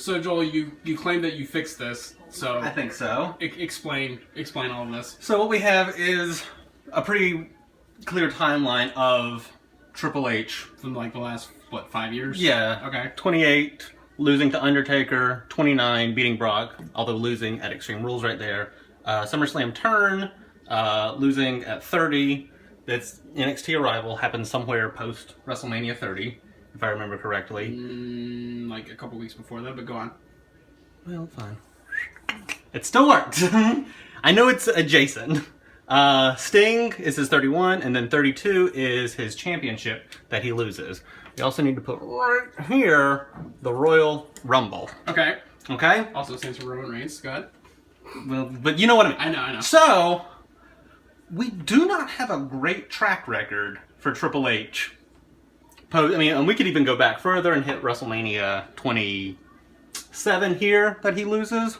So Joel, you claim that you fixed this. So I think so. Explain all of this. So what we have is a pretty clear timeline of Triple H from like the last 5 years. Yeah. Okay. 28 losing to Undertaker, 29 beating Brock, although losing at Extreme Rules right there. SummerSlam turn, losing at 30. That's NXT arrival happened somewhere post WrestleMania 30, if I remember correctly. Like a couple weeks before that, but go on. Well, fine. It still worked. I know it's adjacent. Sting is his 31, and then 32 is his championship that he loses. We also need to put right here the Royal Rumble. Okay. Okay? Also stands for Roman Reigns. Go ahead. Well, but you know what I mean. I know. So, we do not have a great track record for Triple H. And we could even go back further and hit WrestleMania 27 here that he loses.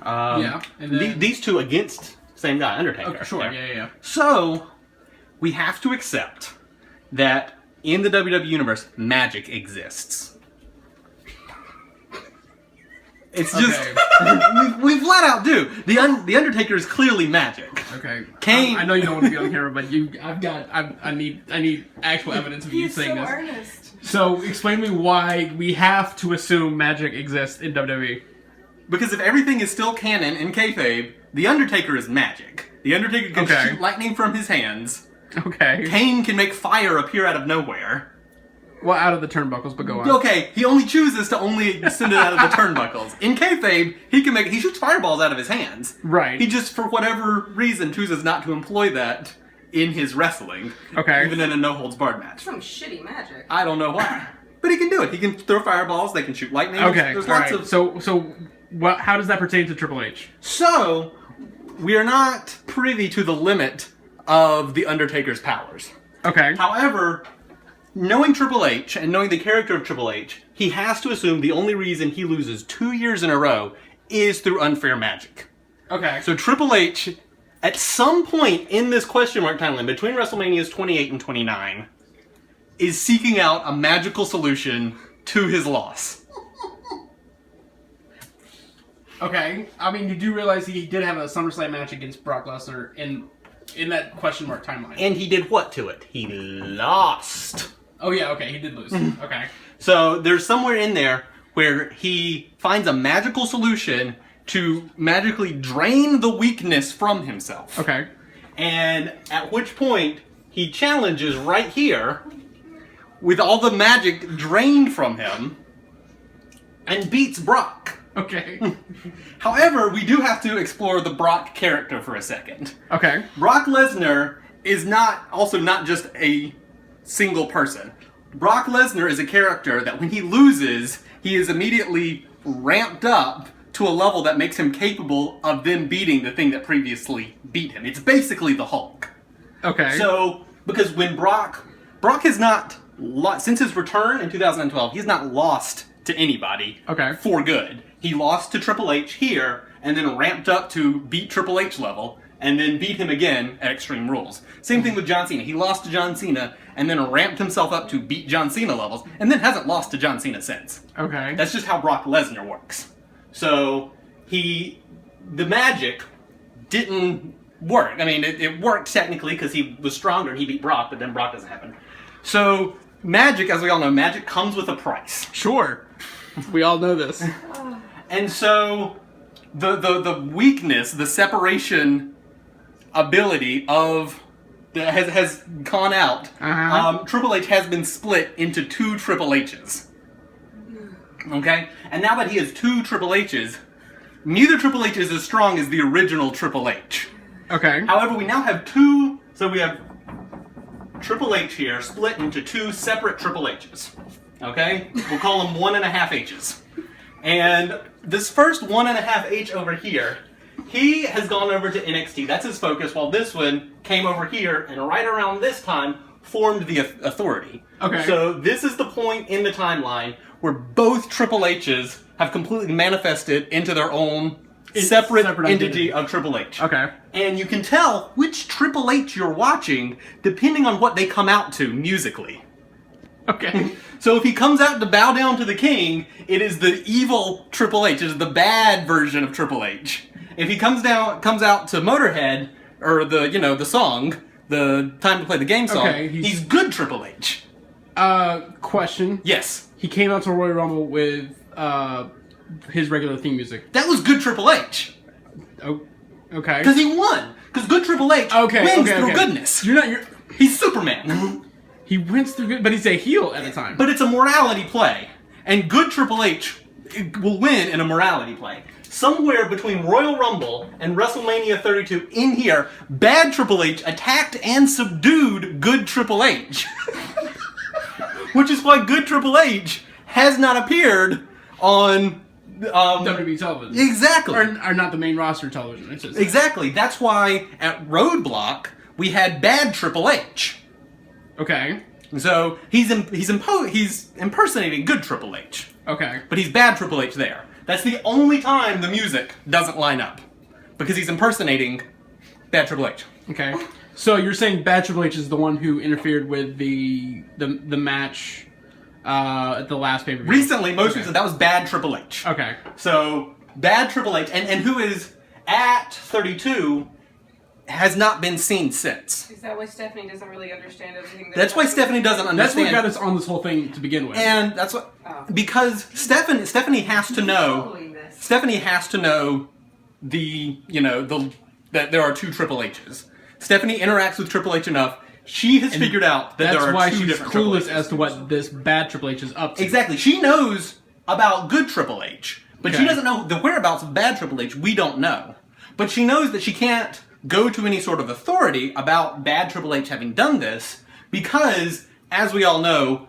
Yeah. And then... these two against same guy, Undertaker. Okay, sure, yeah. So, we have to accept that in the WWE Universe, magic exists. It's just we flat out do. The Undertaker is clearly magic. Okay. Kane. I know you don't want to be on camera, but I need actual evidence of you saying this. He's so earnest. So explain to me why we have to assume magic exists in WWE. Because if everything is still canon in kayfabe, the Undertaker is magic. The Undertaker can shoot lightning from his hands. Okay. Kane can make fire appear out of nowhere. Well, out of the turnbuckles, but go on. Okay, he only chooses to only send it out of the turnbuckles. In kayfabe, he shoots fireballs out of his hands. Right. He just, for whatever reason, chooses not to employ that in his wrestling. Okay. Even in a no-holds-barred match. Some shitty magic. I don't know why. But he can do it. He can throw fireballs, they can shoot lightning. Okay, There's lots of... So how does that pertain to Triple H? So, we are not privy to the limit of the Undertaker's powers. Okay. However, knowing Triple H and knowing the character of Triple H, he has to assume the only reason he loses 2 years in a row is through unfair magic. Okay. So Triple H, at some point in this question mark timeline, between WrestleManias 28 and 29, is seeking out a magical solution to his loss. Okay. I mean, you do realize he did have a SummerSlam match against Brock Lesnar in that question mark timeline. And he did what to it? He lost. Oh yeah, okay, he did lose. Okay. So there's somewhere in there where he finds a magical solution to magically drain the weakness from himself. Okay. And at which point he challenges right here with all the magic drained from him and beats Brock. Okay. However, we do have to explore the Brock character for a second. Okay. Brock Lesnar is not just a single person. Brock Lesnar is a character that when he loses, he is immediately ramped up to a level that makes him capable of then beating the thing that previously beat him. It's basically the Hulk. Okay. So, because when Brock has not, since his return in 2012, he's not lost to anybody for good. He lost to Triple H here, and then ramped up to beat Triple H level, and then beat him again at Extreme Rules. Same thing with John Cena. He lost to John Cena, and then ramped himself up to beat John Cena levels, and then hasn't lost to John Cena since. Okay. That's just how Brock Lesnar works. So, the magic didn't work. I mean, it worked technically because he was stronger and he beat Brock, but then Brock doesn't happen. So, magic, as we all know, magic comes with a price. Sure. We all know this. And so, the weakness, the separation ability of has gone out. Triple H has been split into 2 Triple H's. Okay? And now that he has 2 Triple H's, neither Triple H is as strong as the original Triple H. Okay. However, we now have 2, so we have Triple H here split into 2 separate Triple H's. Okay? We'll call them 1.5 H's. And this first 1.5 H over here, he has gone over to NXT. That's his focus, while this one came over here, and right around this time, formed the Authority. Okay. So this is the point in the timeline where both Triple H's have completely manifested into their own separate entity of Triple H. Okay. And you can tell which Triple H you're watching depending on what they come out to musically. Okay. So if he comes out to bow down to the king, it is the evil Triple H. It is the bad version of Triple H. If he comes out to Motorhead, or the song, the Time to Play the Game song, he's good Triple H. Question. Yes. He came out to Royal Rumble with his regular theme music. That was good Triple H. Oh, okay. Because he won. Because good Triple H wins through goodness. He's Superman. He wins through good, but he's a heel at the time. But it's a morality play. And good Triple H will win in a morality play. Somewhere between Royal Rumble and WrestleMania 32 in here, bad Triple H attacked and subdued good Triple H. Which is why good Triple H has not appeared on WWE television. Exactly. Or not the main roster television. It's just exactly. That's why at Roadblock we had bad Triple H. Okay. So he's impersonating good Triple H. Okay. But he's bad Triple H there. That's the only time the music doesn't line up. Because he's impersonating bad Triple H. Okay. So you're saying bad Triple H is the one who interfered with the match at the last pay-per-view? Recently, most recently, that was bad Triple H. Okay. So, bad Triple H, and who is at 32, has not been seen since. Is that why Stephanie doesn't really understand everything? That's why Stephanie doesn't understand. That's what got us on this whole thing to begin with. And that's what... Because Stephanie has to know... Stephanie has to know that there are two Triple H's. Stephanie interacts with Triple H enough. She has figured out that there are two different Triple H's. That's why she's clueless as to what this bad Triple H is up to. Exactly. She knows about good Triple H, but she doesn't know the whereabouts of bad Triple H. We don't know. But she knows that she can't go to any sort of authority about bad Triple H having done this because, as we all know,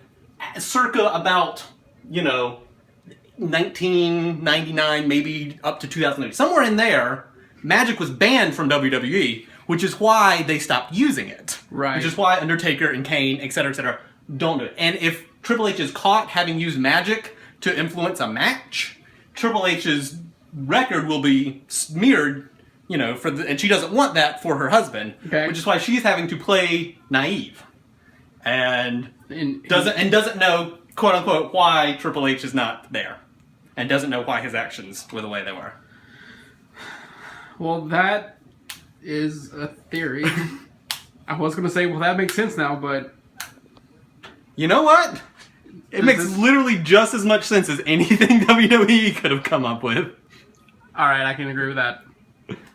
circa about, 1999, maybe up to 2008, somewhere in there, Magic was banned from WWE, which is why they stopped using it. Right. Which is why Undertaker and Kane, etc., don't do it. And if Triple H is caught having used Magic to influence a match, Triple H's record will be smeared, and she doesn't want that for her husband. Okay. Which is why she's having to play naive. And doesn't know, quote unquote, why Triple H is not there. And doesn't know why his actions were the way they were. Well, that is a theory. I was going to say, well, that makes sense now, but... You know what? It makes literally just as much sense as anything WWE could have come up with. Alright, I can agree with that.